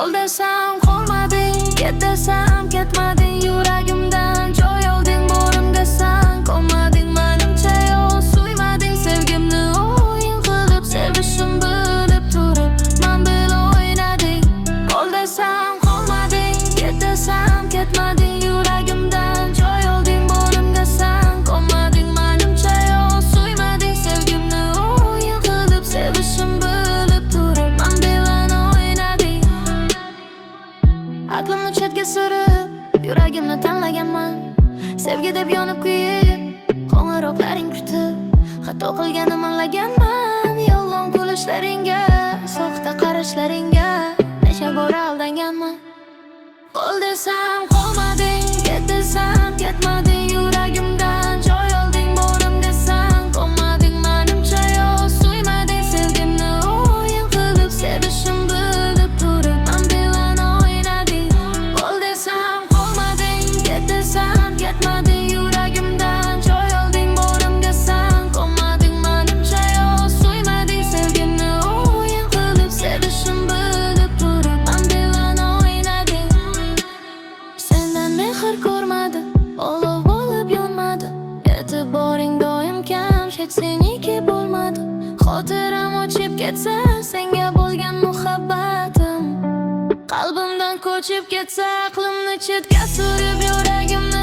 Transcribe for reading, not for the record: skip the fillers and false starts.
Qol desam qolmading, ket desam ketmading, yuragimdan joy olding. Borim desam qolmading, menimcha yo'q, suymading sevgimni. O'yin qilib sevishim bilib turib men bilan o'ynading. Qol desam qolmading, ket desam ketmading, yuragimdan joy olding. Borim desam qolmading, menimcha yo'q, suymading sevgimni. O'yin qilib sevishim bilib turib men bilan o'ynading. Aqlimni chetga surib, yuragimni tanlaganman. Sevgi deb yonib kuyib, qo'ng'iroqlaring kutib, xato qilganim anlaganman. Yolg'on kulishlaringga, soxta qarashlaringga necha bor aldanganman. Qol desam qolmading, ket desam ketmading, yuragimdan joy olding. Borim desam qolmading, menimcha yo'q, suymading sevgimni. O'yin qilib sevishim bilib turib men bilan o'ynading. Qol desam qolmading, ket desam ketmading, yuragimdan joy olding. Borim desam qolmading, menimcha yo'q, suymading sevgimni. O'yin qilib sevishim bilib turib men bilan o'ynading. Sendan mehr ko'rmadim, olov bo'lib yonmadim. E'tiboring doim kam, hech seniki bo'lmadi. Xotiram o'chib ketsa, senga bo'lgan muhabbatim qalbimdan ko'chib ketsa, aqlimni chetga surib, yuragimni